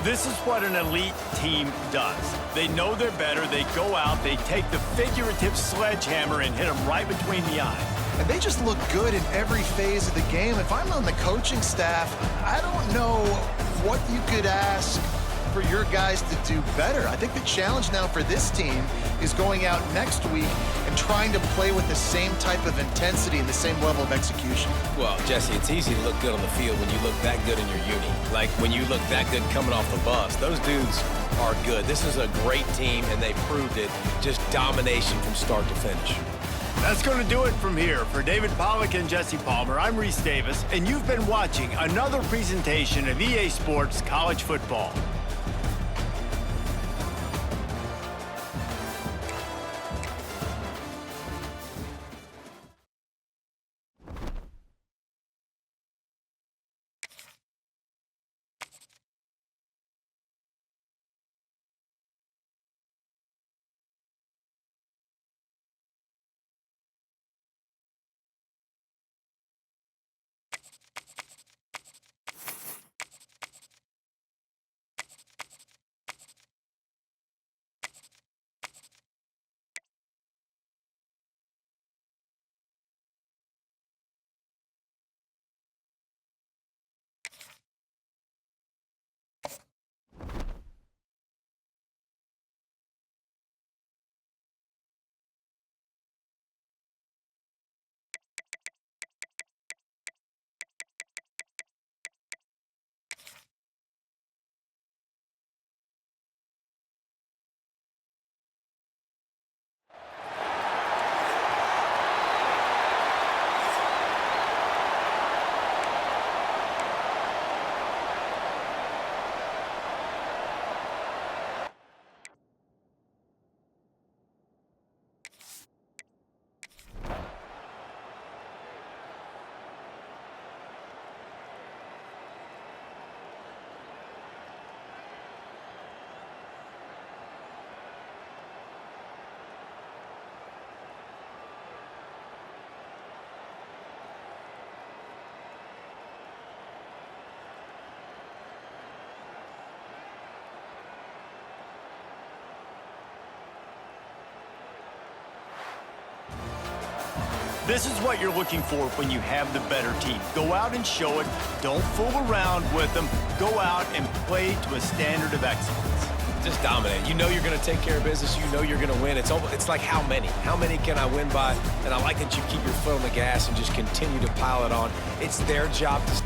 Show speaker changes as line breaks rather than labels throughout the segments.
This is what an elite team does. They know they're better. They go out, they take the figurative sledgehammer and hit them right between the eyes.
And they just look good in every phase of the game. If I'm on the coaching staff, I don't know what you could ask for your guys to do better. I think the challenge now for this team is going out next week and trying to play with the same type of intensity and the same level of execution.
Well, Jesse, it's easy to look good on the field when you look that good in your uni. Like when you look that good coming off the bus. Those dudes are good. This is a great team, and they proved it. Just domination from start to finish.
That's going to do it from here. For David Pollack and Jesse Palmer, I'm Reese Davis, and you've been watching another presentation of EA Sports College Football. This is what you're looking for when you have the better team. Go out and show it. Don't fool around with them. Go out and play to a standard of excellence.
Just dominate. You know you're going to take care of business. You know you're going to win. It's like how many? How many can I win by? And I like that you keep your foot on the gas and just continue to pile it on. It's their job to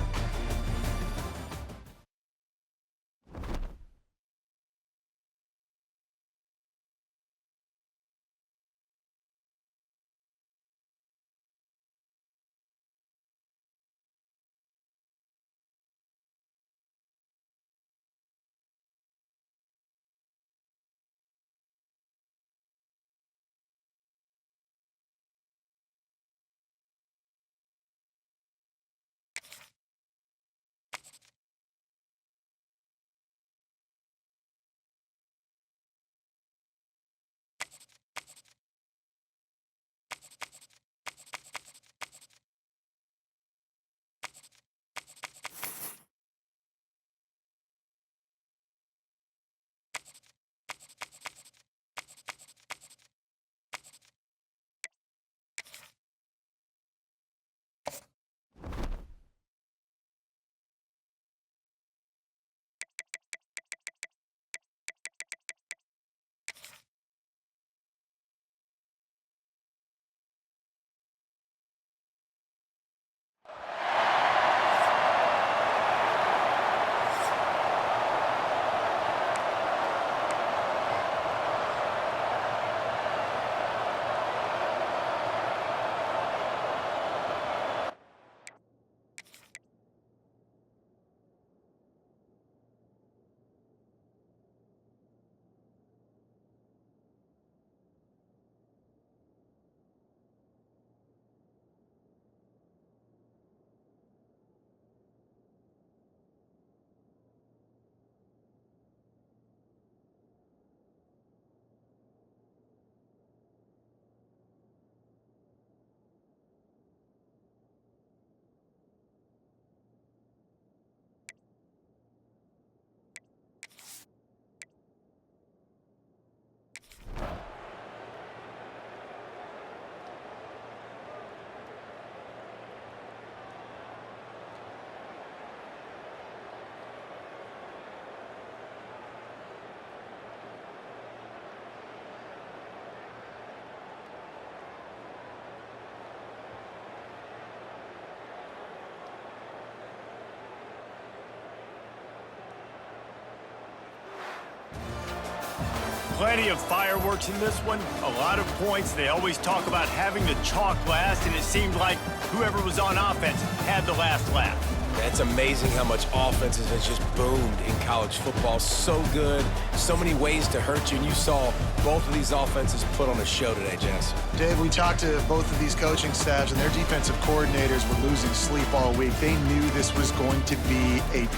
Plenty of fireworks in this one, a lot of points. They always talk about having the chalk last, and it seemed like whoever was on offense had the last laugh.
It's amazing how much offenses has just boomed in college football. So good, so many ways to hurt you, and you saw both of these offenses put on a show today, Jess.
Dave, we talked to both of these coaching staffs, and their defensive coordinators were losing sleep all week. They knew this was going to be a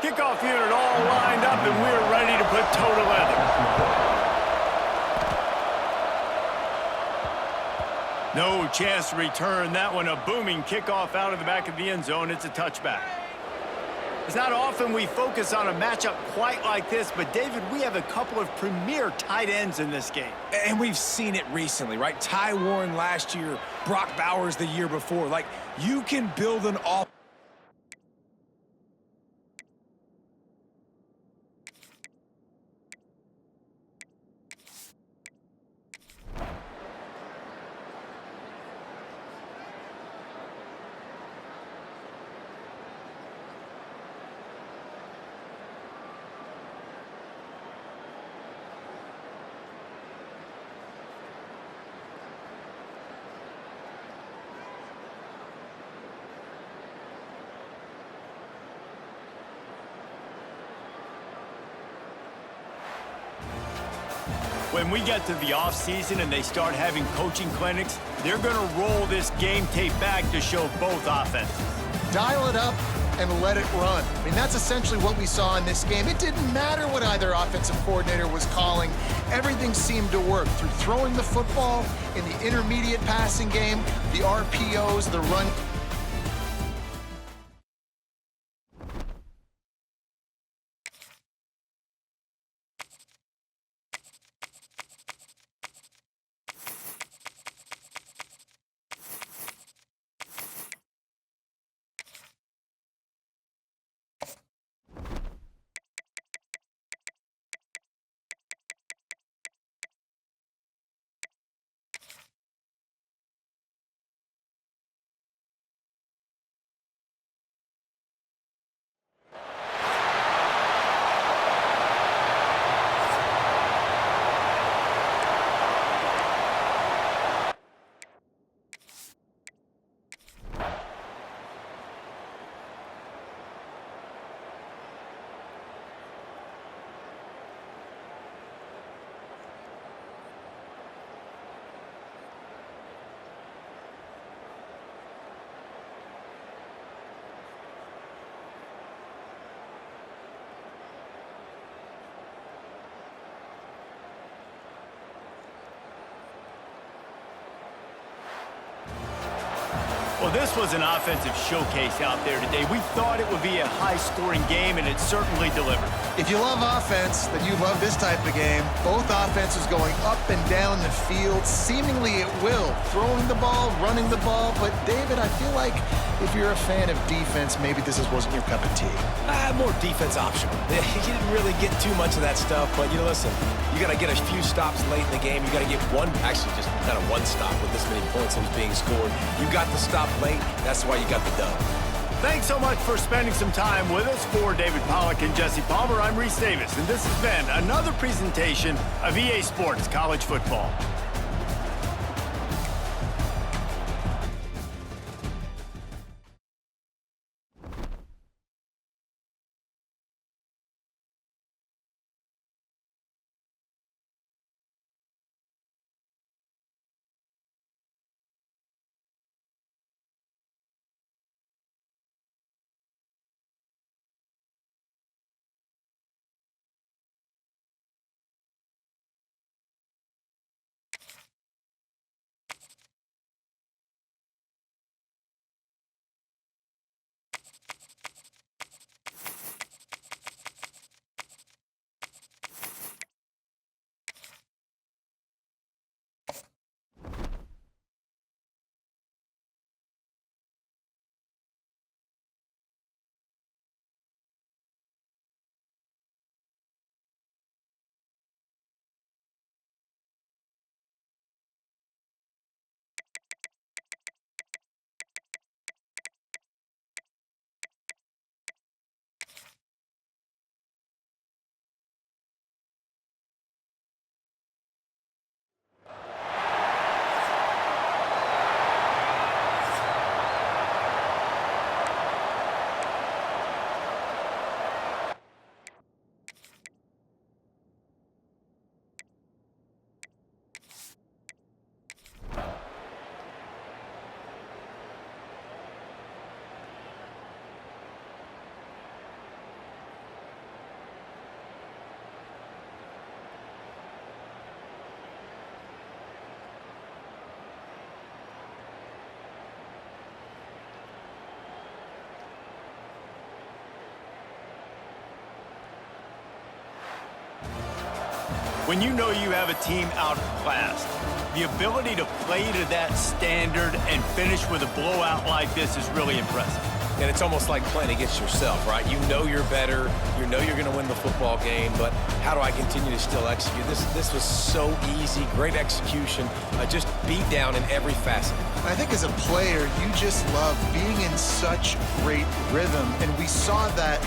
Kickoff unit all lined up, and we're ready to put toe to leather. No chance to return that one. A booming kickoff out of the back of the end zone. It's a touchback. It's not often we focus on a matchup quite like this, but, David, we have a couple of premier tight ends in this game.
And we've seen it recently, right? Ty Warren last year, Brock Bowers the year before. Like, you can build an offense.
When we get to the offseason and they start having coaching clinics, they're going to roll this game tape back to show both offenses.
dial it up and let it run. I mean, that's essentially what we saw in this game. It didn't matter what either offensive coordinator was calling. Everything seemed to work through throwing the football in the intermediate passing game, the RPOs, the run.
Well, this was an offensive showcase out there today. We thought it would be a high-scoring game, and it certainly delivered.
If you love offense, then you love this type of game. Both offenses going up and down the field, seemingly at will. Throwing the ball, running the ball. But, David, I feel like if you're a fan of defense, maybe this wasn't your cup of tea.
More defense optional. You didn't really get too much of that stuff, but, you know, listen, you got to get a few stops late in the game. You got to get one, actually just kind of one stop with this many points that was being scored. You got the stop late. That's why you got the dub.
Thanks so much for spending some time with us. For David Pollack and Jesse Palmer, I'm Reese Davis, and this has been another presentation of EA Sports College Football. When you know you have a team outclassed, the ability to play to that standard and finish with a blowout like this is really impressive.
And it's almost like playing against yourself, right? You know you're better. You know you're going to win the football game, but how do I continue to still execute? This was so easy, great execution, just beat down in every facet.
I think as a player, you just love being in such great rhythm, and we saw that.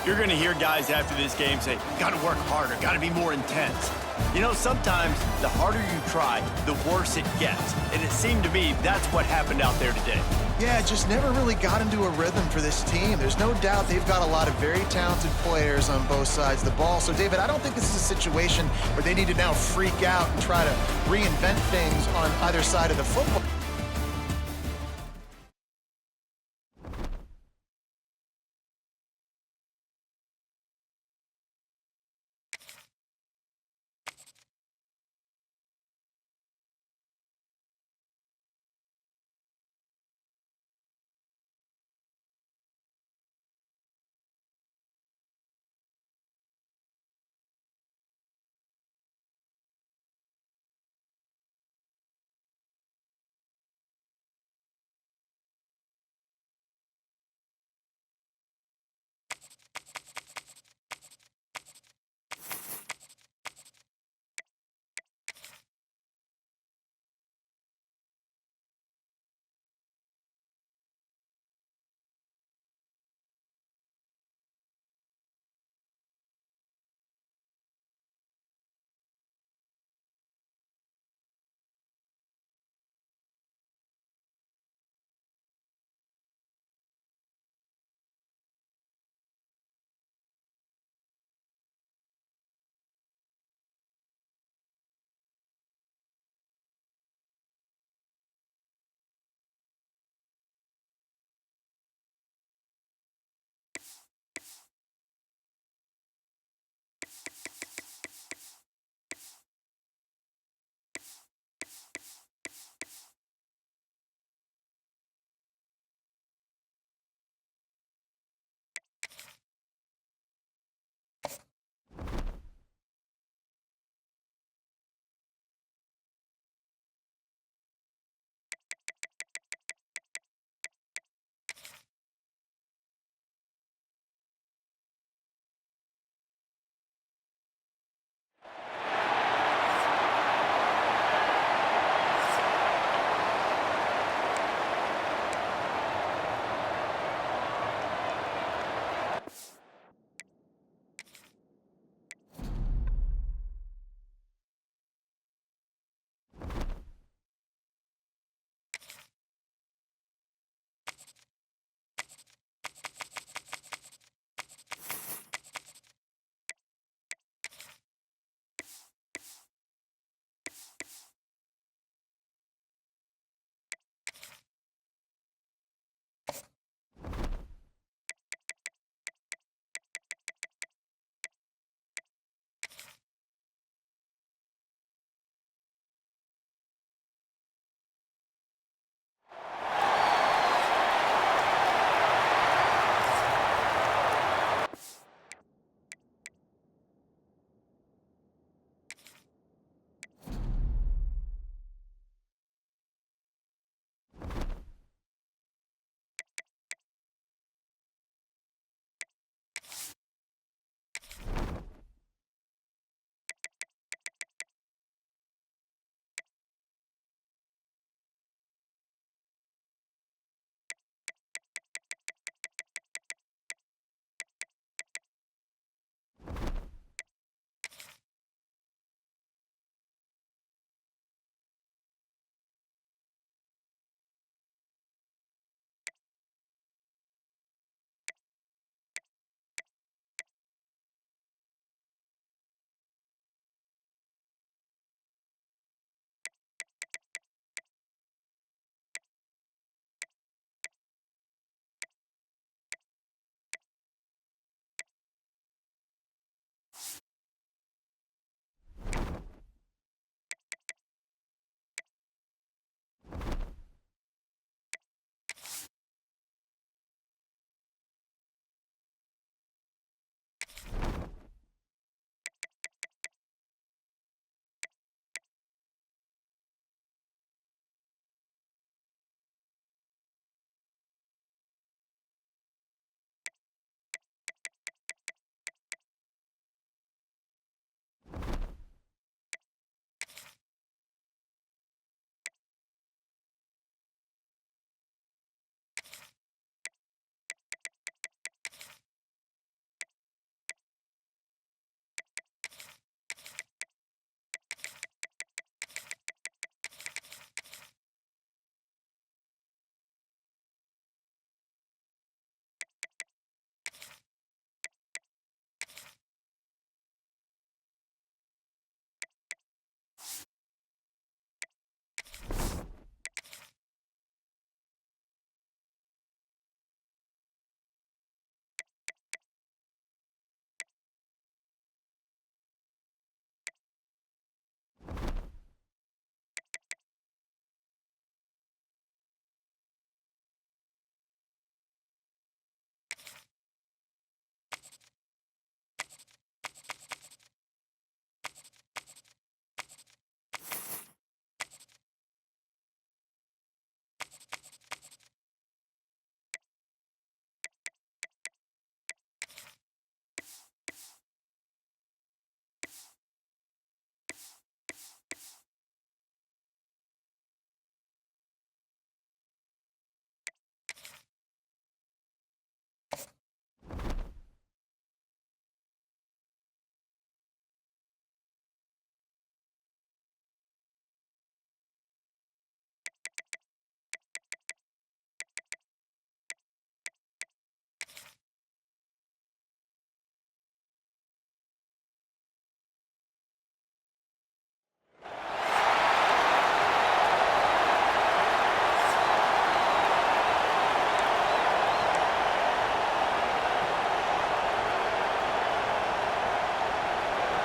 You're going to hear guys after this game say, got to work harder, got to be more intense. You know, sometimes the harder you try, the worse it gets. And it seemed to me that's what happened out there today.
Yeah, just never really got into a rhythm for this team. There's no doubt they've got a lot of very talented players on both sides of the ball. So, David, I don't think this is a situation where they need to now freak out and try to reinvent things on either side of the football.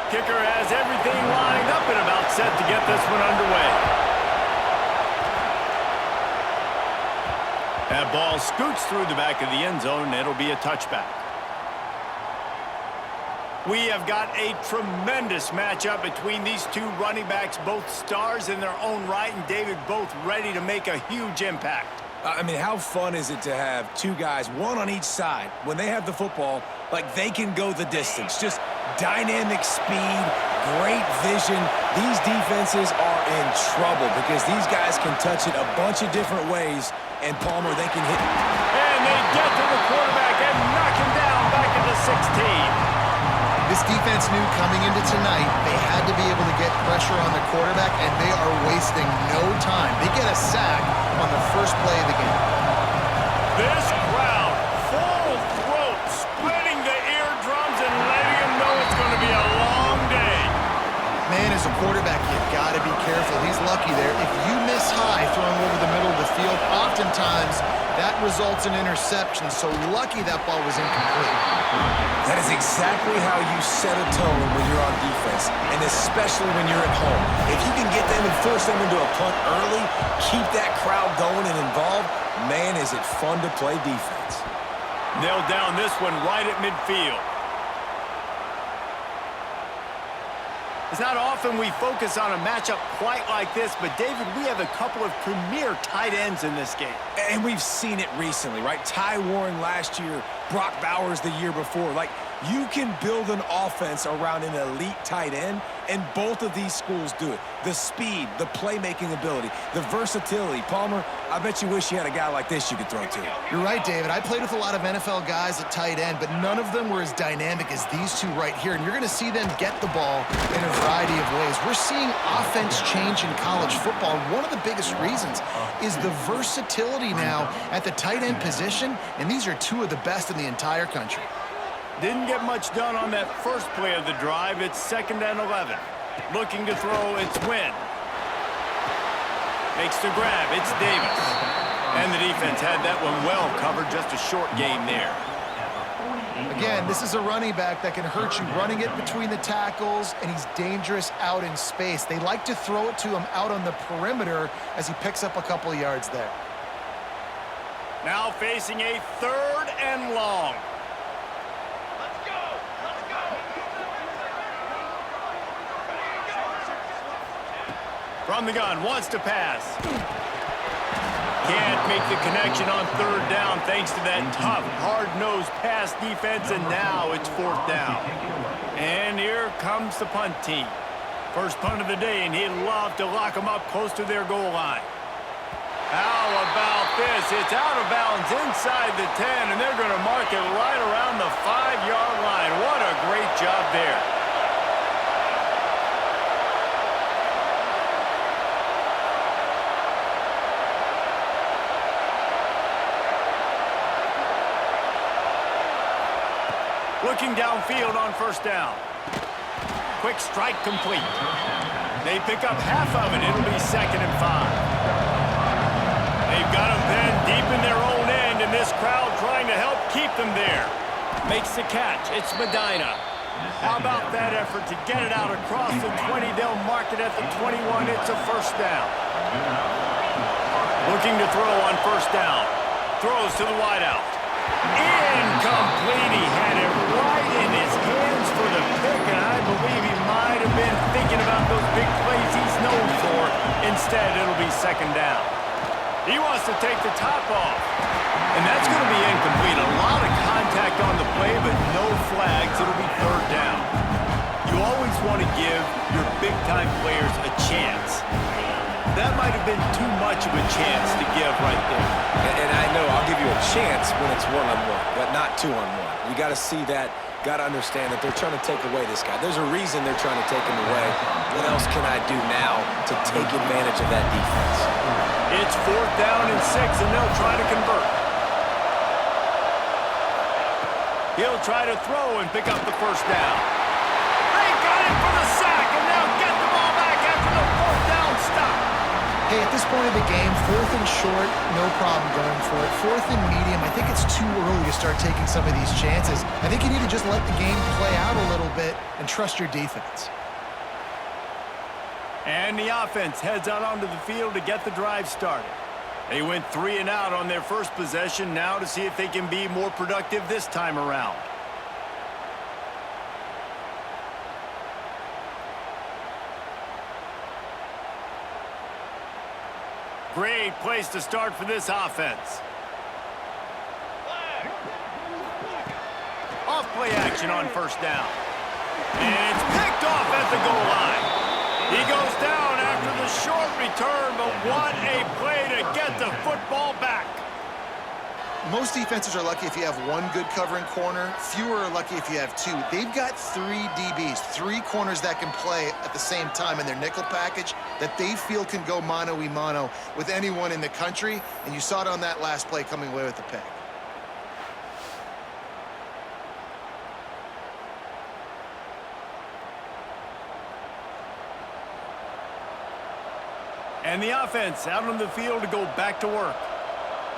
Kicker has everything lined up and about set to get this one underway. That ball scoots through the back of the end zone, and it'll be a touchback. We have got a tremendous matchup between these two running backs, both stars in their own right, and David, both ready to make a huge impact.
I mean, how fun is it to have two guys, one on each side, when they have the football, like they can go the distance. Just dynamic speed, great vision. These defenses are in trouble because these guys can touch it a bunch of different ways, and Palmer, they can hit.
And they get to the quarterback and knock him down back into 16.
This defense knew coming into tonight they had to be able to get pressure on the quarterback, and they are wasting no time. They get a sack on the first play of the game.
This crowd, full throat, spreading the eardrums and letting them know it's going to be a long day.
Man, as a quarterback, you've got to be careful. He's lucky there. If you miss high throwing over the middle of the field, oftentimes that results in interception. So lucky that ball was incomplete.
That is exactly how you set a tone when you're on defense, and especially when you're at home. If you can get them and force them into a punt early, keep that crowd going and involved, man, is it fun to play defense.
Nailed down this one right at midfield. It's not often we focus on a matchup quite like this, but David, we have a couple of premier tight ends in this game.
And we've seen it recently, right? Ty Warren last year, Brock Bowers the year before. Like, you can build an offense around an elite tight end, and both of these schools do it. The speed, the playmaking ability, the versatility. Palmer, I bet you wish you had a guy like this you could throw to.
You're right, David. I played with a lot of NFL guys at tight end, but none of them were as dynamic as these two right here. And you're going to see them get the ball in a variety of ways. We're seeing offense change in college football. And one of the biggest reasons is the versatility now at the tight end position, and these are two of the best in the entire country.
Didn't get much done on that first play of the drive. It's 2nd and 11. Looking to throw, it's Wynn. Makes the grab, it's Davis. And the defense had that one well covered, just a short game there.
Again, this is a running back that can hurt you running it between the tackles, and he's dangerous out in space. They like to throw it to him out on the perimeter as he picks up a couple of yards there.
Now facing a 3rd and long. From the gun, wants to pass. Can't make the connection on 3rd down thanks to that tough, hard-nosed pass defense, and now it's 4th down. And here comes the punt team. First punt of the day, and he'd love to lock them up close to their goal line. How about this? It's out of bounds inside the 10, and they're going to mark it right around the 5-yard line. What a great job there. Looking downfield on 1st down. Quick strike complete. They pick up half of it. It'll be 2nd and 5. They've got them pinned deep in their own end, and this crowd trying to help keep them there. Makes the catch. It's Medina. How about that effort to get it out across the 20? They'll mark it at the 21. It's a 1st down. Looking to throw on 1st down. Throws to the wideout. Incomplete. He had it right in his hands for the pick, and I believe he might have been thinking about those big plays he's known for. Instead, it'll be 2nd down. He wants to take the top off, and that's going to be incomplete. A lot of contact on the play, but no flags. It'll be 3rd down. You always want to give your big-time players a chance. That might have been too much of a chance to give right there.
And I know I'll give you a chance when it's one-on-one, but not two-on-one. You got to see that, got to understand that they're trying to take away this guy. There's a reason they're trying to take him away. What else can I do now to take advantage of that defense?
It's 4th down and 6, and they'll try to convert. He'll try to throw and pick up the 1st down. They got it for the sack, and they'll get the ball back after the 4th down stop.
Hey, at this point of the game, 4th and short, no problem going for it. 4th and medium, I think it's too early to start taking some of these chances. I think you need to just let the game play out a little bit and trust your defense.
And the offense heads out onto the field to get the drive started. They went 3 and out on their first possession, now to see if they can be more productive this time around. Great place to start for this offense. Off play action on first down. And it's picked off at the goal line. He goes down after the short return, but what a play to get the football back.
Most defenses are lucky if you have one good covering corner. Fewer are lucky if you have 2. They've got 3 DBs, 3 corners that can play at the same time in their nickel package that they feel can go mano-a-mano with anyone in the country, and you saw it on that last play coming away with the pick.
And the offense out on the field to go back to work.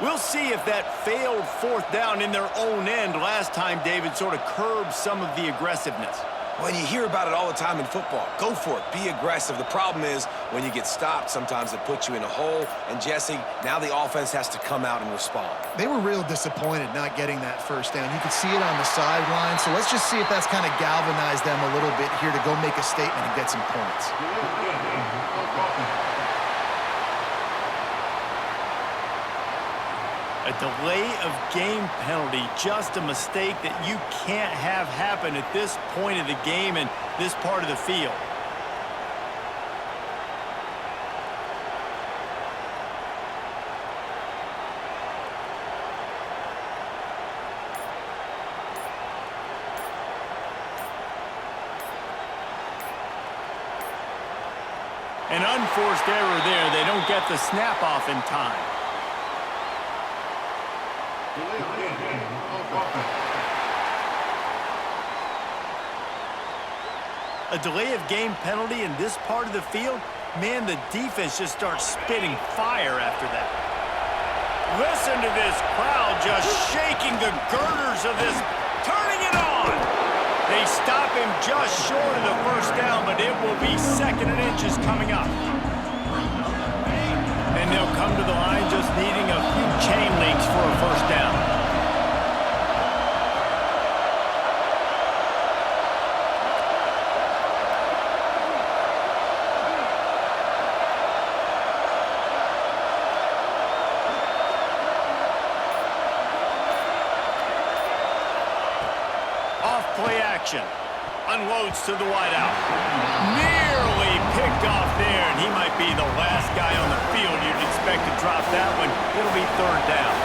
We'll see if that failed 4th down in their own end last time, David, sort of curbed some of the aggressiveness.
When you hear about it all the time in football, go for it, be aggressive. The problem is when you get stopped, sometimes it puts you in a hole. And Jesse, now the offense has to come out and respond.
They were real disappointed not getting that first down. You could see it on the sideline. So let's just see if that's kind of galvanized them a little bit here to go make a statement and get some points.
A delay of game penalty, just a mistake that you can't have happen at this point of the game and this part of the field. An unforced error there. They don't get the snap off in time. A delay of game penalty in this part of the field, man, the defense just starts spitting fire after that. Listen to this crowd just shaking the girders of this, turning it on. They stop him just short of the first down, but it will be 2nd and inches coming up. And they'll come to the line just needing a few chain links for a first down. Unloads to the wideout. Nearly picked off there, and he might be the last guy on the field you'd expect to drop that one. It'll be 3rd down.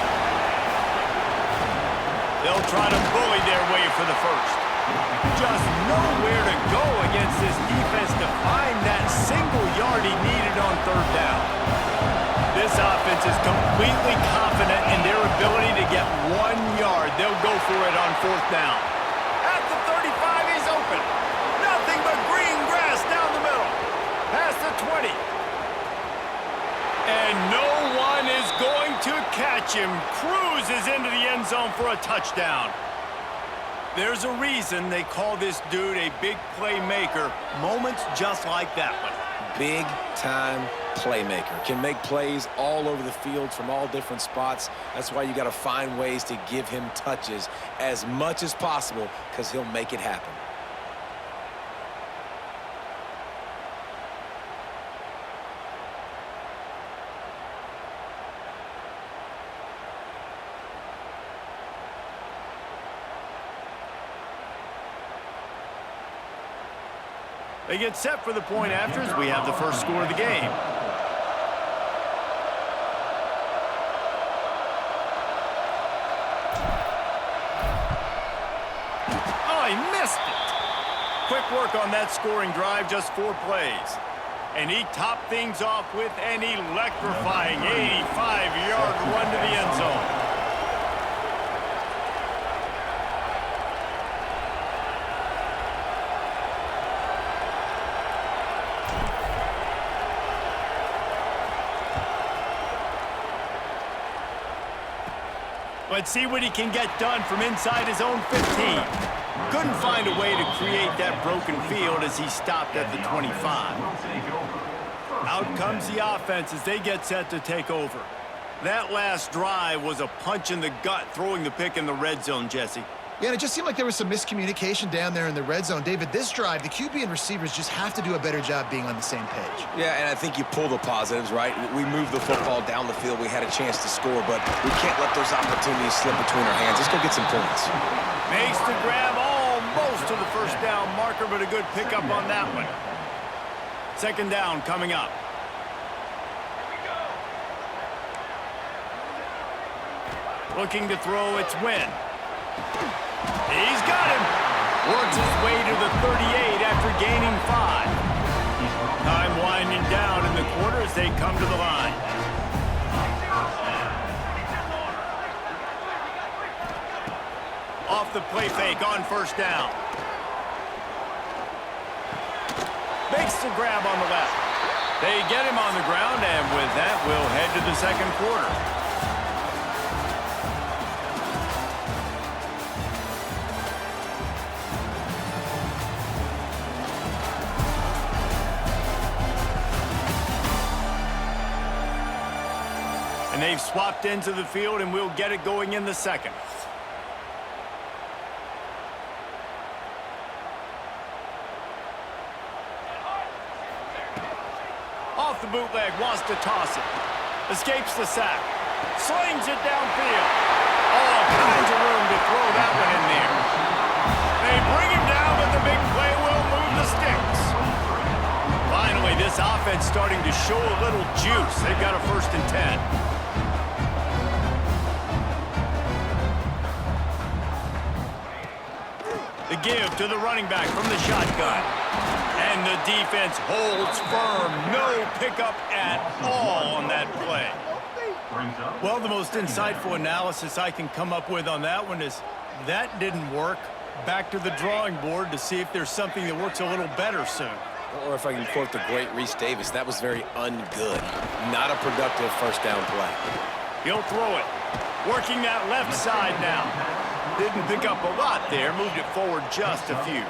They'll try to bully their way for the first. Just nowhere to go against this defense to find that single yard he needed on 3rd down. This offense is completely confident in their ability to get 1 yard. They'll go for it on 4th down. At the 35, he's open. Nothing but green grass down the middle. Past the 20. And no one is going to catch him. Cruises into the end zone for a touchdown. There's a reason they call this dude a big playmaker. Moments just like that one.
Big-time playmaker. Can make plays all over the field from all different spots. That's why you got to find ways to give him touches as much as possible because he'll make it happen.
They get set for the point after as we have the first score of the game. Oh, he missed it. Quick work on that scoring drive, just 4 plays. And he topped things off with an electrifying 85-yard run to the end zone. Let's see what he can get done from inside his own 15. Couldn't find a way to create that broken field as he stopped at the 25. Out comes the offense as they get set to take over. That last drive was a punch in the gut, throwing the pick in the red zone, Jesse.
Yeah, and it just seemed like there was some miscommunication down there in the red zone. David, this drive, the QB and receivers just have to do a better job being on the same page.
Yeah, and I think you pull the positives, right? We moved the football down the field. We had a chance to score, but we can't let those opportunities slip between our hands. Let's go get some points.
Makes the grab almost to the first down marker, but a good pickup on that one. Second down coming up. Looking to throw, it's Wynn. He's got him. Works his way to the 38 after gaining 5. Time winding down in the quarter as they come to the line. Off the play fake on first down. Makes the grab on the left. They get him on the ground, and with that, we'll head to the second quarter. And they've swapped into the field, and we'll get it going in the second. Off the bootleg, wants to toss it. Escapes the sack. Slings it downfield. All kinds of room to throw that one in there. They bring him down, but the big play will move the sticks. Finally, this offense starting to show a little juice. They've got a 1st and 10. The give to the running back from the shotgun. And the defense holds firm. No pickup at all on that play. Well, the most insightful analysis I can come up with on that one is that didn't work. Back to the drawing board to see if there's something that works a little better soon.
Or if I can quote the great Reese Davis, that was very ungood. Not a productive first down play.
He'll throw it. Working that left side now. Didn't pick up a lot there. Moved it forward just a few.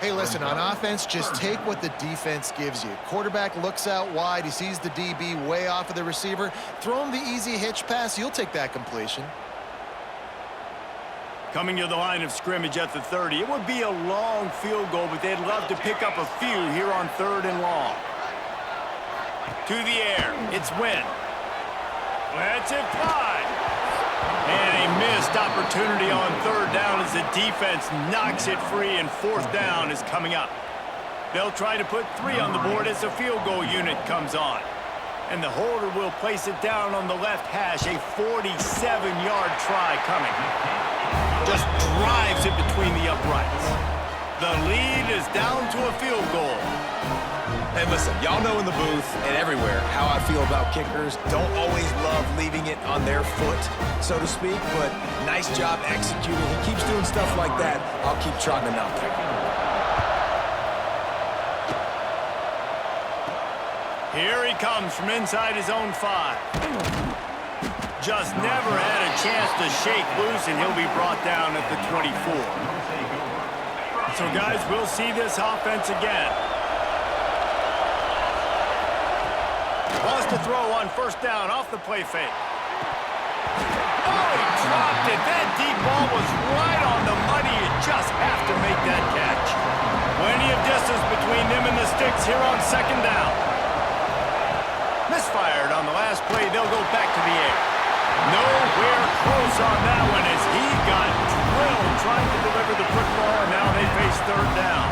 Hey, listen, on offense, just take what the defense gives you. Quarterback looks out wide. He sees the DB way off of the receiver. Throw him the easy hitch pass. You'll take that completion.
Coming to the line of scrimmage at the 30. It would be a long field goal, but they'd love to pick up a few here on 3rd and long. To the air. It's Wynn. Let's it fly. And a missed opportunity on 3rd down as the defense knocks it free, and 4th down is coming up. They'll try to put 3 on the board as the field goal unit comes on. And the holder will place it down on the left hash, a 47-yard try coming. Just drives it between the uprights. The lead is down to a field goal.
Hey, listen, y'all know in the booth and everywhere how I feel about kickers. Don't always love leaving it on their foot, so to speak, but nice job executing. He keeps doing stuff like that. I'll keep trotting him out there.
Here he comes from inside his own 5. Just never had a chance to shake loose, and he'll be brought down at the 24. So, guys, we'll see this offense again. Wants to throw on first down off the play fake. Oh, he dropped it. That deep ball was right on the money. You just have to make that catch. Plenty of distance between them and the sticks here on 2nd down. Misfired on the last play. They'll go back to the air. Nowhere close on that one as he got drilled trying to deliver the quick ball, and now they face 3rd down.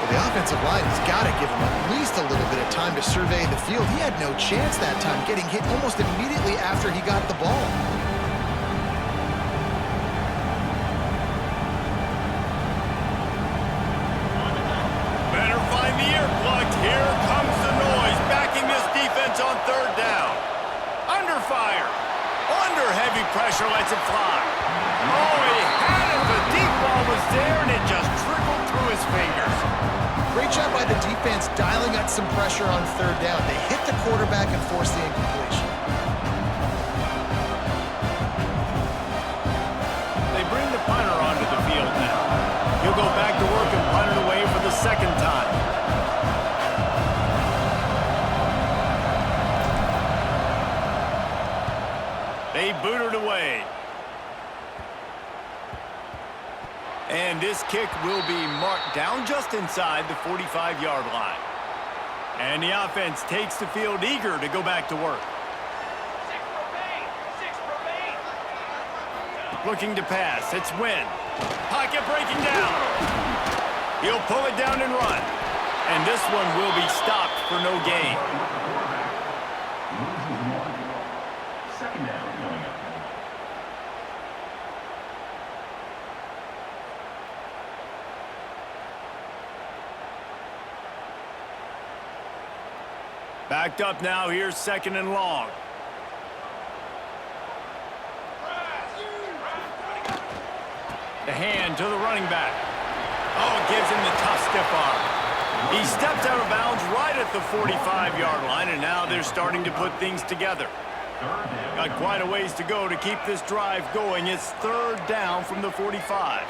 Well, the offensive line has got to give him at least a little bit of time to survey the field. He had no chance that time, getting hit almost immediately after he got the ball.
Better find the earplugs. Here comes the noise, backing this defense on 3rd down. Under fire. Under heavy pressure, lets it fly. Oh, he had it. The deep ball was there, and it just trickled through his fingers.
Great job by the defense dialing up some pressure on 3rd down. They hit the quarterback and forced the incompletion.
They boot it away. And this kick will be marked down just inside the 45-yard line. And the offense takes the field eager to go back to work. Looking to pass. It's Wynn. Pocket breaking down. He'll pull it down and run. And this one will be stopped for no gain.
Second down coming up.
Backed up now. Here's second and long. The hand to the running back. Oh, gives him the tough stiff arm. He stepped out of bounds right at the 45-yard line, and now they're starting to put things together. Got quite a ways to go to keep this drive going. It's third down from the 45.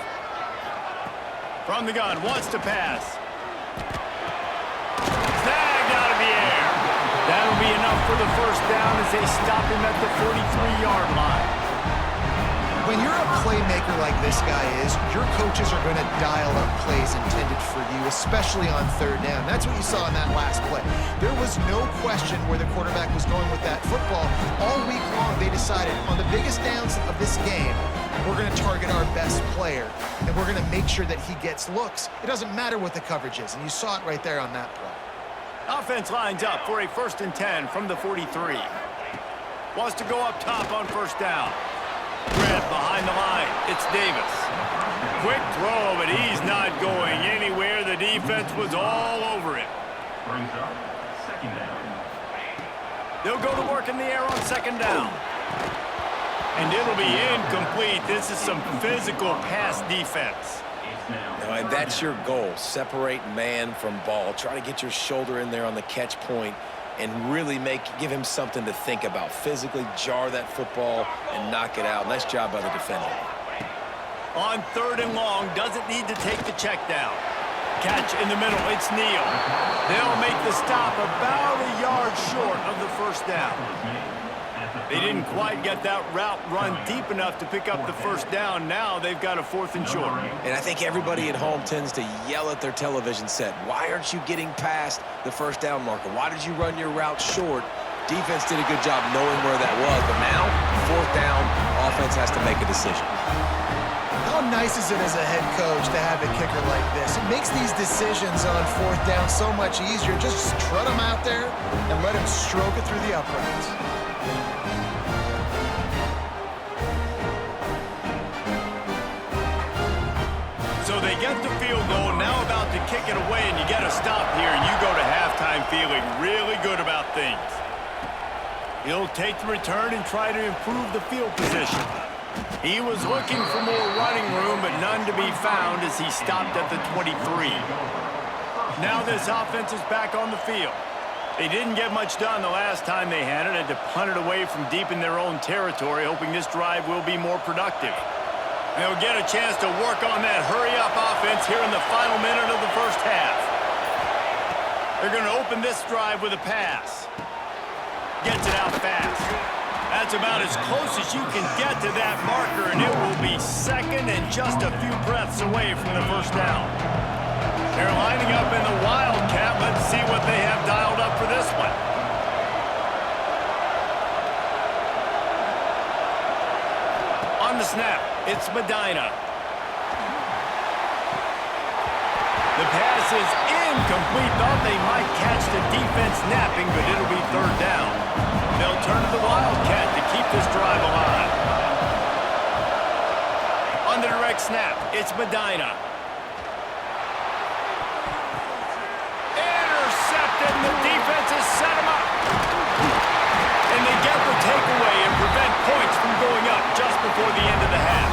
From the gun, wants to pass. Snagged out of the air. That'll be enough for the first down as they stop him at the 43-yard line.
When you're a playmaker like this guy is, your coaches are going to dial up plays intended for you, especially on third down. That's what you saw in that last play. There was no question where the quarterback was going with that football. All week long, they decided on the biggest downs of this game, we're going to target our best player, and we're going to make sure that he gets looks. It doesn't matter what the coverage is, and you saw it right there on that play.
Offense lines up for a 1st and 10 from the 43. Wants to go up top on first down. Red behind the line. It's Davis. Quick throw, but he's not going anywhere. The defense was all over it.
Brings up second down.
They'll go to work in the air on second down. And it'll be incomplete. This is some physical pass defense.
No, and that's your goal. Separate man from ball. Try to get your shoulder in there on the catch point and really give him something to think about. Physically jar that football and knock it out. Nice job by the defender.
On third and long, doesn't need to take the check down. Catch in the middle, it's Neal. They'll make the stop about a yard short of the first down. They didn't quite get that route run deep enough to pick up the first down. Now they've got a 4th and short.
And I think everybody at home tends to yell at their television set. Why aren't you getting past the first down marker? Why did you run your route short? Defense did a good job knowing where that was. But now, 4th down, offense has to make a decision.
How nice is it as a head coach to have a kicker like this? It makes these decisions on 4th down so much easier. Just trot him out there and let him stroke it through the uprights.
So they get the field goal, now about to kick it away, and you get a stop here, and you go to halftime feeling really good about things. He'll take the return and try to improve the field position. He was looking for more running room, but none to be found as he stopped at the 23. Now this offense is back on the field. They didn't get much done the last time they had it, had to punt it away from deep in their own territory, hoping this drive will be more productive. They'll get a chance to work on that hurry-up offense here in the final minute of the first half. They're going to open this drive with a pass. Gets it out fast. That's about as close as you can get to that marker, and it will be second and just a few breaths away from the first down. They're lining up in the Wildcat. Let's see what they have dialed up for this one. On the snap, it's Medina. The pass is incomplete. Thought they might catch the defense napping, but it'll be third down. They'll turn to the Wildcat to keep this drive alive. On the direct snap, it's Medina. Intercepted, and the defense has set him up. And they get the takeaway and prevent points from going up just before the end of the half.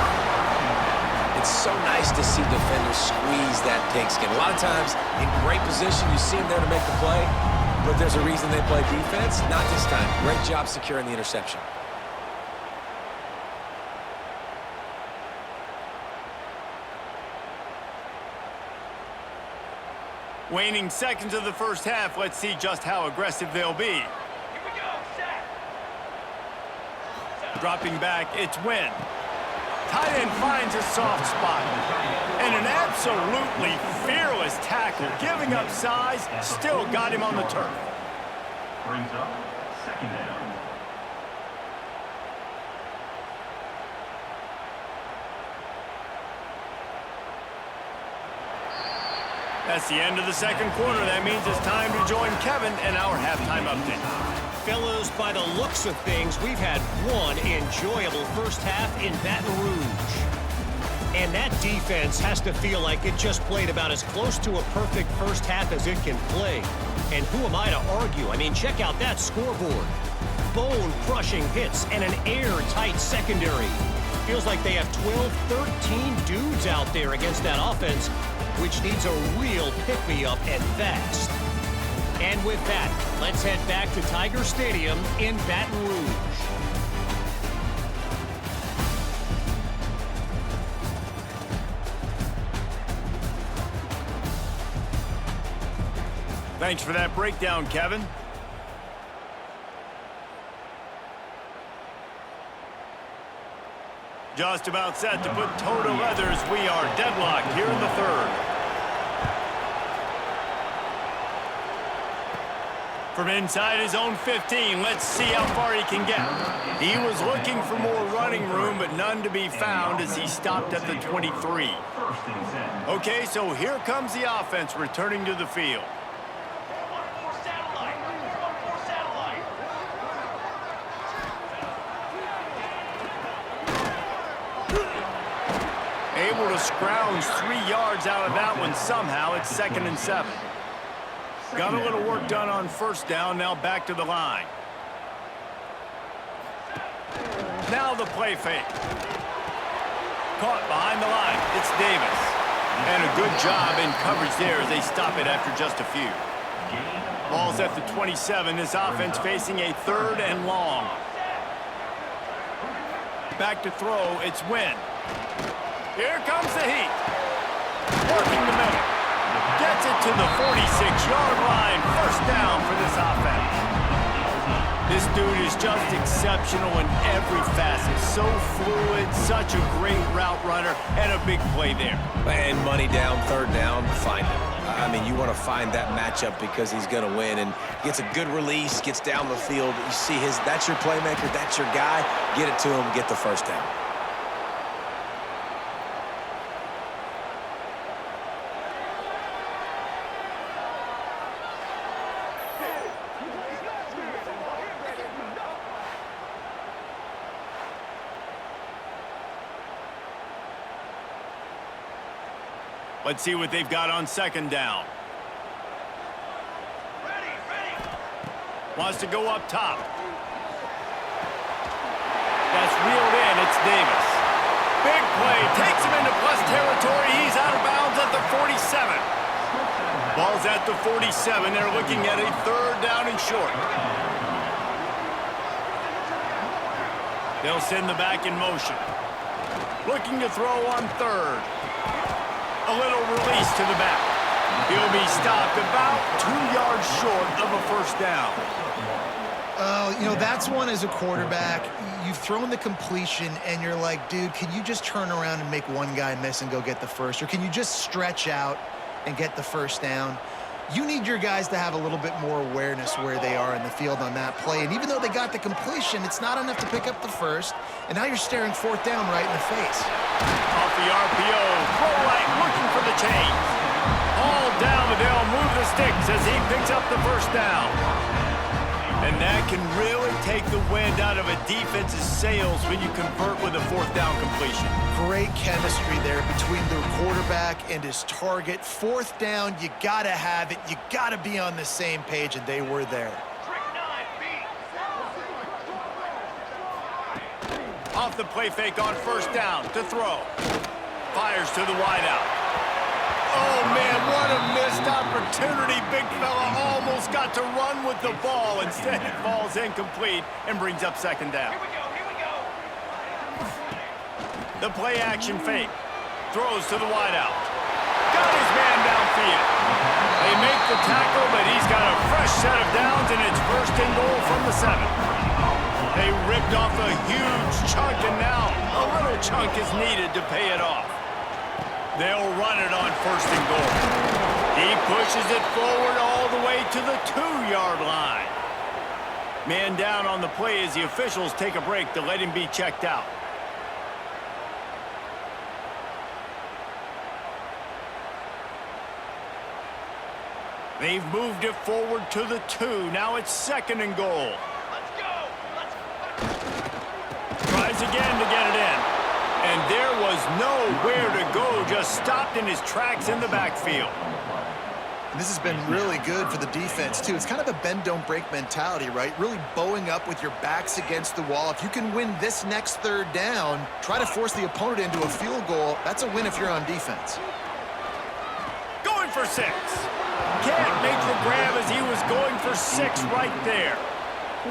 It's so nice to see defenders squeeze that pigskin. A lot of times, in great position, you see them there to make the play, but there's a reason they play defense. Not this time. Great job securing the interception.
Waning seconds of the first half. Let's see just how aggressive they'll be.
Here we go, set.
Dropping back, it's Wynn. Tight end finds a soft spot. And an absolutely fearless tackle, giving up size, still got him on the turf.
Brings up second down.
That's the end of the second quarter. That means it's time to join Kevin and our halftime update.
Fellas, by the looks of things, we've had one enjoyable first half in Baton Rouge. And that defense has to feel like it just played about as close to a perfect first half as it can play. And who am I to argue? I mean, check out that scoreboard. Bone-crushing hits and an airtight secondary. Feels like they have 12, 13 dudes out there against that offense, which needs a real pick-me-up and fast. And with that, let's head back to Tiger Stadium in Baton Rouge.
Thanks for that breakdown, Kevin. Just about set to put toe to leathers. We are deadlocked here in the third. From inside his own 15, let's see how far he can get. He was looking for more running room, but none to be found as he stopped at the 23. Okay, so here comes the offense returning to the field. Able to scrounge 3 yards out of that one somehow. It's 2nd and 7. Got a little work done on first down. Now back to the line. Now the play fake. Caught behind the line. It's Davis. And a good job in coverage there as they stop it after just a few. Ball's at the 27. This offense facing a 3rd and long. Back to throw. It's Wynn. Here comes the heat. Working the middle. Gets it to the 46-yard line. First down for this offense. This dude is just exceptional in every facet. So fluid, such a great route runner, and a big play there.
And money down, 3rd down, find him. I mean, you want to find that matchup because he's going to win, and gets a good release, gets down the field. You see that's your playmaker, that's your guy. Get it to him, get the first down.
Let's see what they've got on 2nd down. Wants to go up top. That's reeled in. It's Davis. Big play. Takes him into plus territory. He's out of bounds at the 47. Ball's at the 47. They're looking at a 3rd down and short. They'll send the back in motion. Looking to throw on 3rd. A little release to the back. He'll be stopped about 2 yards short of a first down.
You know, that's one as a quarterback. You've thrown the completion, and you're like, dude, can you just turn around and make one guy miss and go get the first? Or can you just stretch out and get the first down? You need your guys to have a little bit more awareness where they are in the field on that play. And even though they got the completion, it's not enough to pick up the first. And now you're staring 4th down right in the face.
Off the RPO, throw right, looking for the chain. All down, but they'll move the sticks as he picks up the first down. And that can really take the wind out of a defense's sails when you convert with a 4th down completion.
Great chemistry there between the quarterback and his target. 4th down, you got to have it. You got to be on the same page, and they were there.
Off the play fake on first down to throw. Fires to the wideout. Oh, man, what a missed opportunity. Big fella almost got to run with the ball. Instead, it falls incomplete and brings up 2nd down.
Here we go.
The play action fake. Throws to the wideout. Got his man downfield. They make the tackle, but he's got a fresh set of downs, and it's 1st and goal from the 7. They ripped off a huge chunk, and now a little chunk is needed to pay it off. They'll run it on 1st and goal. He pushes it forward all the way to the 2-yard line. Man down on the play as the officials take a break to let him be checked out. They've moved it forward to the 2. Now it's 2nd and goal. Let's go. Tries again to get it in. And there was nowhere to go. Just stopped in his tracks in the backfield.
And this has been really good for the defense, too. It's kind of a bend-don't-break mentality, right? Really bowing up with your backs against the wall. If you can win this next 3rd down, try to force the opponent into a field goal. That's a win if you're on defense.
Going for 6. Can't make the grab as he was going for 6 right there.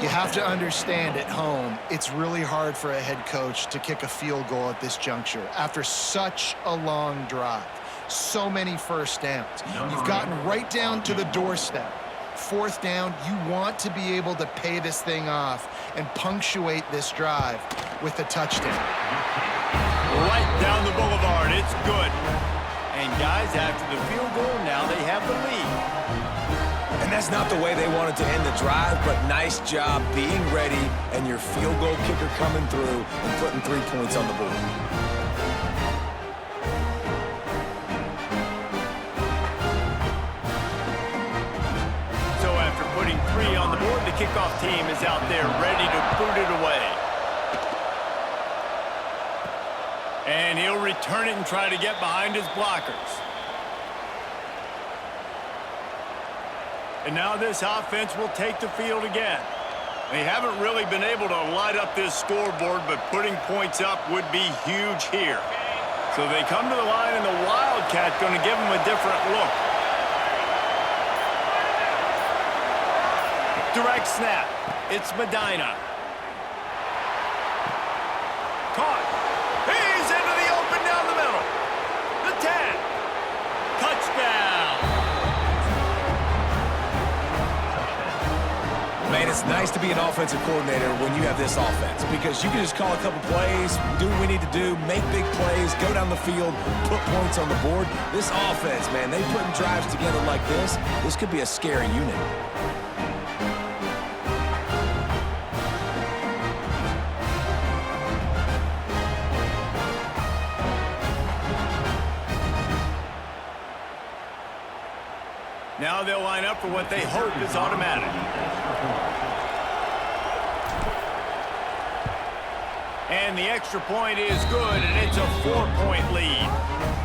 You have to understand at home, it's really hard for a head coach to kick a field goal at this juncture after such a long drive. So many 1st downs. You've gotten right down to the doorstep. 4th down, you want to be able to pay this thing off and punctuate this drive with a touchdown.
Right down the boulevard. It's good. And guys, after the field goal, now they have the lead.
And that's not the way they wanted to end the drive, but nice job being ready and your field goal kicker coming through and putting 3 points on the board.
So after putting 3 on the board, the kickoff team is out there ready to boot it away. And he'll return it and try to get behind his blockers. And now this offense will take the field again. They haven't really been able to light up this scoreboard, but putting points up would be huge here. So they come to the line, and the Wildcat going to give them a different look. Direct snap. It's Medina. Caught. He's into the open down the middle. The 10. Touchdown.
Man, it's nice to be an offensive coordinator when you have this offense because you can just call a couple plays, do what we need to do, make big plays, go down the field, put points on the board. This offense, man, they putting drives together like this. This could be a scary unit.
Now they'll line up for what they hope is automatic. And the extra point is good, and it's a 4-point lead.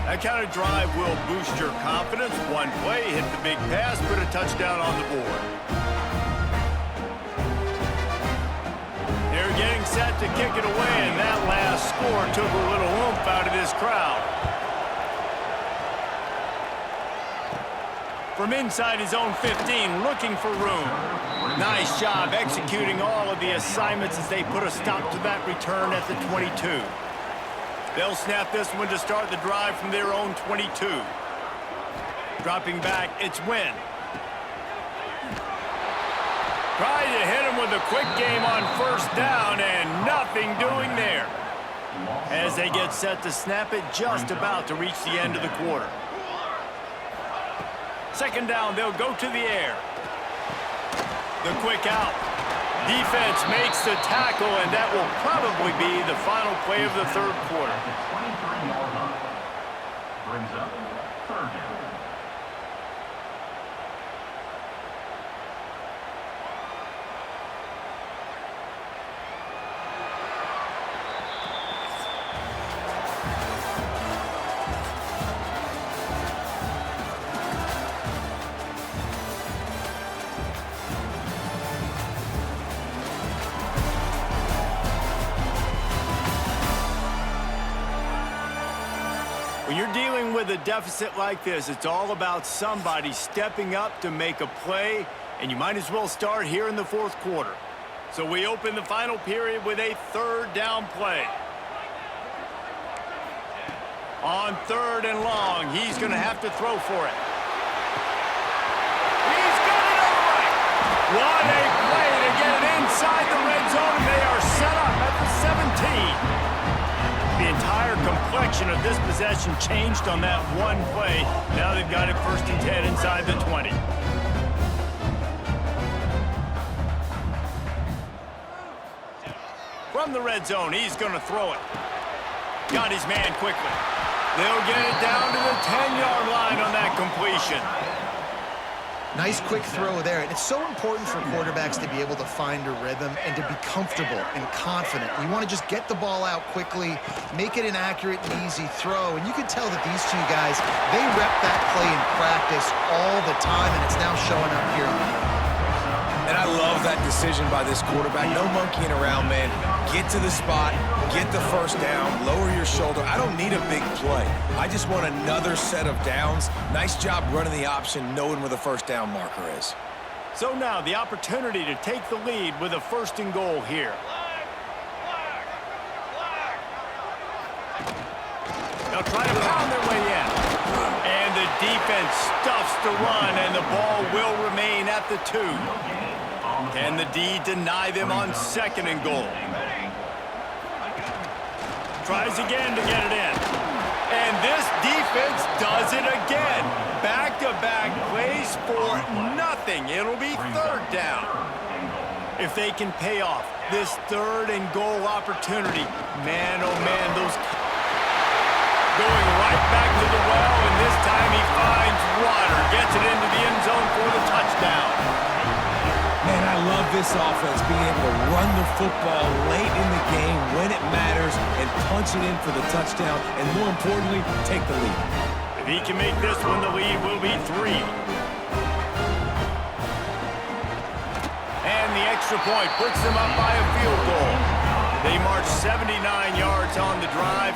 That kind of drive will boost your confidence. One play, hit the big pass, put a touchdown on the board. They're getting set to kick it away, and that last score took a little oomph out of this crowd. From inside his own 15, looking for room. Nice job executing all of the assignments as they put a stop to that return at the 22. They'll snap this one to start the drive from their own 22. Dropping back, it's Wynn. Trying to hit him with a quick game on 1st down, and nothing doing there. As they get set to snap it, just about to reach the end of the quarter. 2nd down, they'll go to the air. The quick out. Defense makes the tackle, and that will probably be the final play of the 3rd quarter.
23-yard line. Brings up 3rd down.
When you're dealing with a deficit like this, it's all about somebody stepping up to make a play, and you might as well start here in the 4th quarter. So we open the final period with a 3rd down play. On 3rd and long, he's going to have to throw for it. He's got it all right. What a play to get it inside the red zone, and they are set up at the 17. The entire complexion of this possession changed on that one play. Now they've got it 1st and 10 inside the 20. From the red zone, he's going to throw it. Got his man quickly. They'll get it down to the 10-yard line on that completion.
Nice quick throw there. And it's so important for quarterbacks to be able to find a rhythm and to be comfortable and confident. You want to just get the ball out quickly, make it an accurate and easy throw. And you can tell that these two guys, they rep that play in practice all the time, and it's now showing up here on the field.
And I love that decision by this quarterback. No monkeying around, man. Get to the spot, get the first down, lower your shoulder. I don't need a big play. I just want another set of downs. Nice job running the option, knowing where the first down marker is.
So now the opportunity to take the lead with a 1st and goal here. They'll try to pound their way in. And the defense stuffs the run, and the ball will remain at the 2. Can the D deny them on 2nd and goal? Tries again to get it in. And this defense does it again. Back-to-back plays for nothing. It'll be 3rd down. If they can pay off this 3rd and goal opportunity, man, oh man, those going right back to the well, and this time he finds water, gets it into the end zone for the touchdown.
Man, I love this offense, being able to run the football late in the game when it matters and punch it in for the touchdown, and more importantly, take the lead.
If he can make this one, the lead will be 3. And the extra point puts them up by a field goal. They march 79 yards on the drive.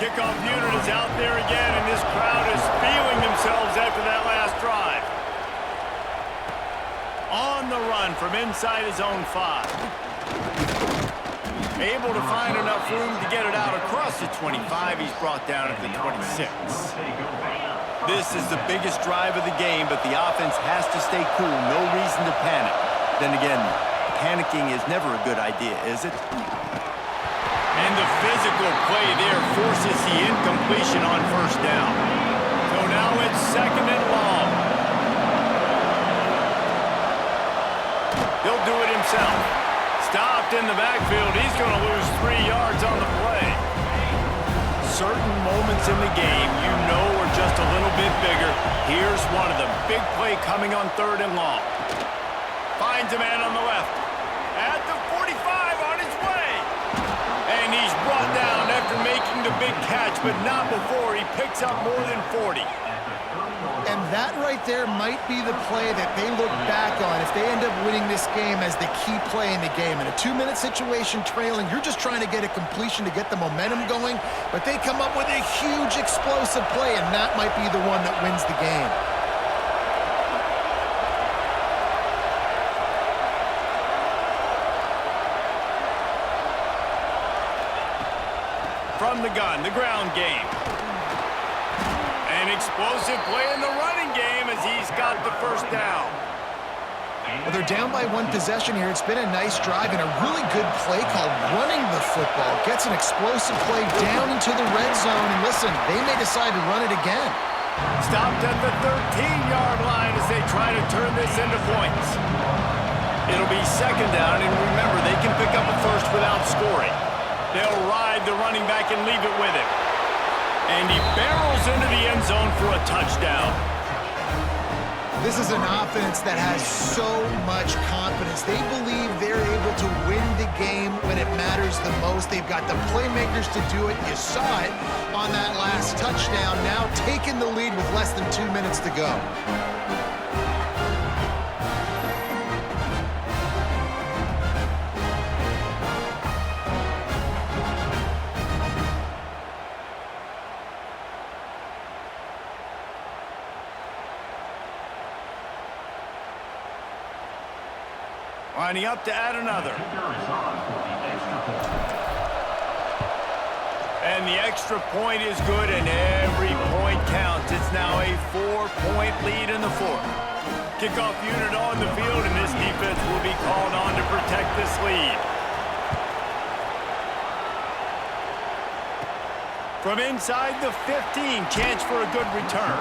Kickoff unit is out there again, and this crowd is feeling themselves after that last drive. On the run from inside his own 5. Able to find enough room to get it out across the 25. He's brought down at the 26. This is the biggest drive of the game, but the offense has to stay cool. No reason to panic. Then again, panicking is never a good idea, is it? And the physical play there forces the incompletion on 1st down. So now it's 2nd and long. He'll do it himself. Stopped in the backfield. He's going to lose 3 yards on the play. Certain moments in the game you know are just a little bit bigger. Here's one of them. Big play coming on 3rd and long. Finds a man on the left. At the 45 on his way. And he's brought down after making the big catch, but not before he picks up more than 40.
And that right there might be the play that they look back on if they end up winning this game as the key play in the game. In a 2-minute situation trailing, you're just trying to get a completion to get the momentum going, but they come up with a huge explosive play, and that might be the one that wins the game.
From the gun, the ground game. An explosive play in the running game as he's got the 1st down.
Well, they're down by 1 possession here. It's been a nice drive and a really good play called running the football. Gets an explosive play down into the red zone. And listen, they may decide to run it again.
Stopped at the 13-yard line as they try to turn this into points. It'll be 2nd down, and remember, they can pick up a 1st without scoring. They'll ride the running back and leave it with him. And he barrels into the end zone for a touchdown.
This is an offense that has so much confidence. They believe they're able to win the game when it matters the most. They've got the playmakers to do it. You saw it on that last touchdown. Now taking the lead with less than 2 minutes to go.
Lining up to add another. And the extra point is good, and every point counts. It's now a 4-point lead in the 4th. Kickoff unit on the field, and this defense will be called on to protect this lead. From inside the 15, chance for a good return.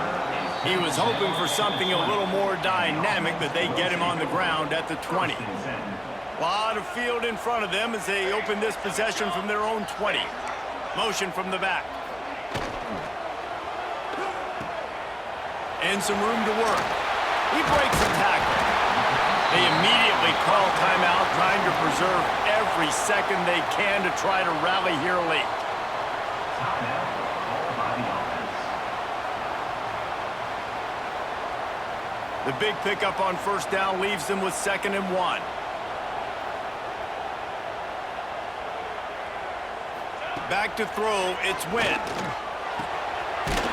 He was hoping for something a little more dynamic, but they get him on the ground at the 20. A lot of field in front of them as they open this possession from their own 20. Motion from the back. And some room to work. He breaks a tackle. They immediately call timeout, trying to preserve every second they can to try to rally here late.
Timeout called by the offense.
The big pickup on first down leaves them with 2nd and 1. Back to throw, it's Wynn.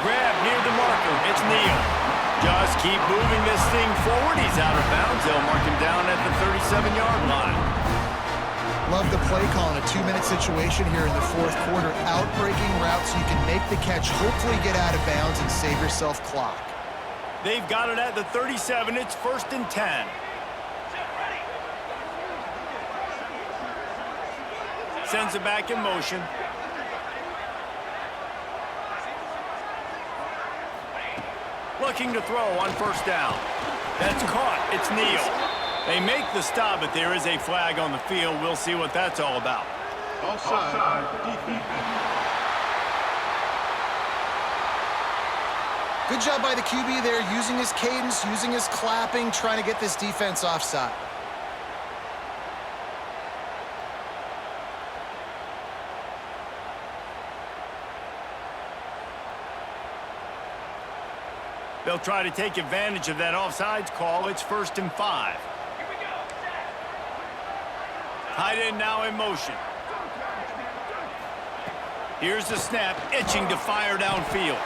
Grab near the marker, it's Neal. Just keep moving this thing forward. He's out of bounds. They'll mark him down at the 37-yard line.
Love the play call in a 2-minute situation here in the fourth quarter. Out-breaking route so you can make the catch, hopefully get out of bounds, and save yourself clock.
They've got it at the 37. It's 1st and 10. Sends it back in motion. Looking to throw on first down. That's caught. It's Neal. They make the stop, but there is a flag on the field. We'll see what that's all about.
Offside.
Good job by the QB there, using his cadence, using his clapping, trying to get this defense offside.
They'll try to take advantage of that offsides call. It's 1st and 5. Tight end now in motion. Here's the snap, itching to fire downfield.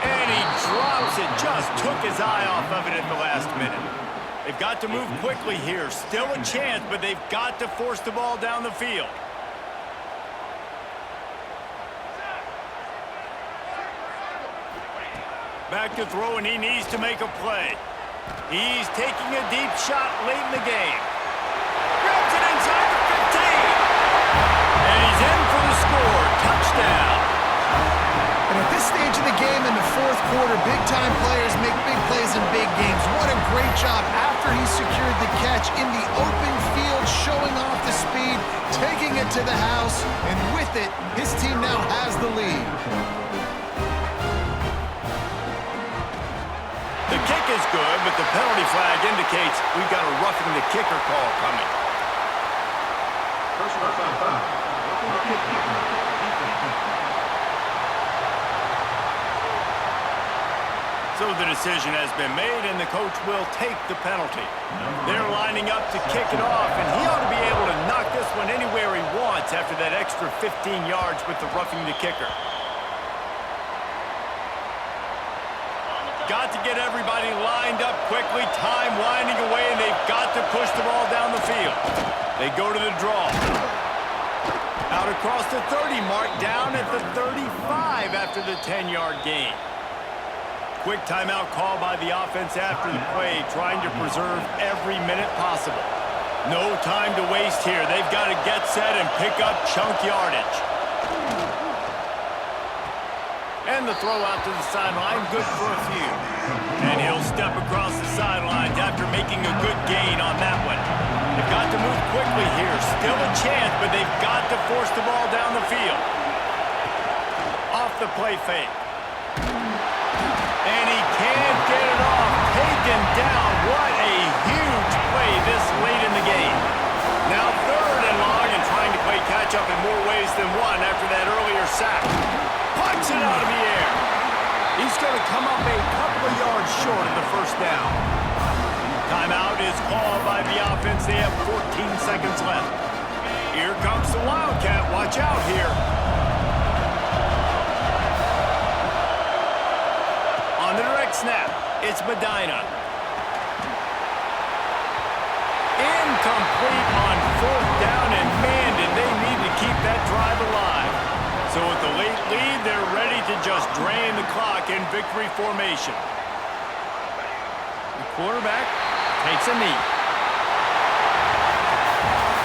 And he drops it, just took his eye off of it at the last minute. They've got to move quickly here. Still a chance, but they've got to force the ball down the field. Back to throw, and he needs to make a play. He's taking a deep shot late in the game. Grabs it inside the 15. And he's in for the score. Touchdown.
And at this stage of the game in the fourth quarter, big-time players make big plays in big games. What a great job after he secured the catch in the open field, showing off the speed, taking it to the house, and with it, his team now has the lead.
The kick is good, but the penalty flag indicates we've got a roughing the kicker call coming.
Personal foul.
So the decision has been made, and the coach will take the penalty. They're lining up to kick it off, and he ought to be able to knock this one anywhere he wants after that extra 15 yards with the roughing the kicker. Got to get everybody lined up quickly, time winding away, and they've got to push the ball down the field. They go to the draw. Out across the 30 mark, down at the 35 after the 10-yard gain. Quick timeout call by the offense after the play, trying to preserve every minute possible. No time to waste here. They've got to get set and pick up chunk yardage. And the throw out to the sideline, good for a few. And he'll step across the sidelines after making a good gain on that one. They've got to move quickly here. Still a chance, but they've got to force the ball down the field. Off the play fake. And he can't get it off. Taken down. What a huge play this late in the game. Now 3rd and long, and trying to play catch-up in more ways than one after that earlier sack. Punch it out of the air. He's going to come up a couple of yards short of the first down. Timeout is called by the offense. They have 14 seconds left. Here comes the Wildcat. Watch out here. On the direct snap, it's Medina. Incomplete on 4th down, and man, did they need to keep that drive alive. So with the late lead, they're ready to just drain the clock in victory formation. The Quarterback takes a knee.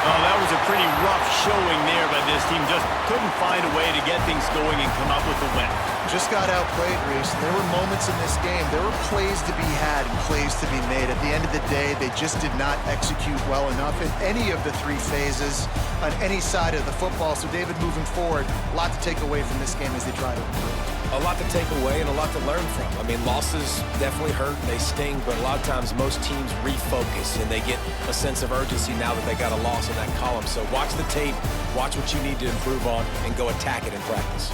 Oh, that was a pretty rough showing there by this team. Just couldn't find a way to get things going and come up with a win.
Just got outplayed, Reese. There were moments in this game. There were plays to be had and plays to be made. At the end of the day, they just did not execute well enough in any of the three phases on any side of the football. So, David, moving forward, a lot to take away from this game as they try to improve.
A lot to take away and a lot to learn from. I mean, losses definitely hurt, they sting, but a lot of times most teams refocus and they get a sense of urgency now that they got a loss in that column. So watch the tape, watch what you need to improve on, and go attack it in practice.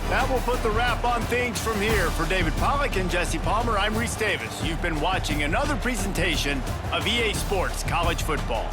That will put the wrap on things from here. For David Pollack and Jesse Palmer, I'm Reese Davis. You've been watching another presentation of EA Sports College Football.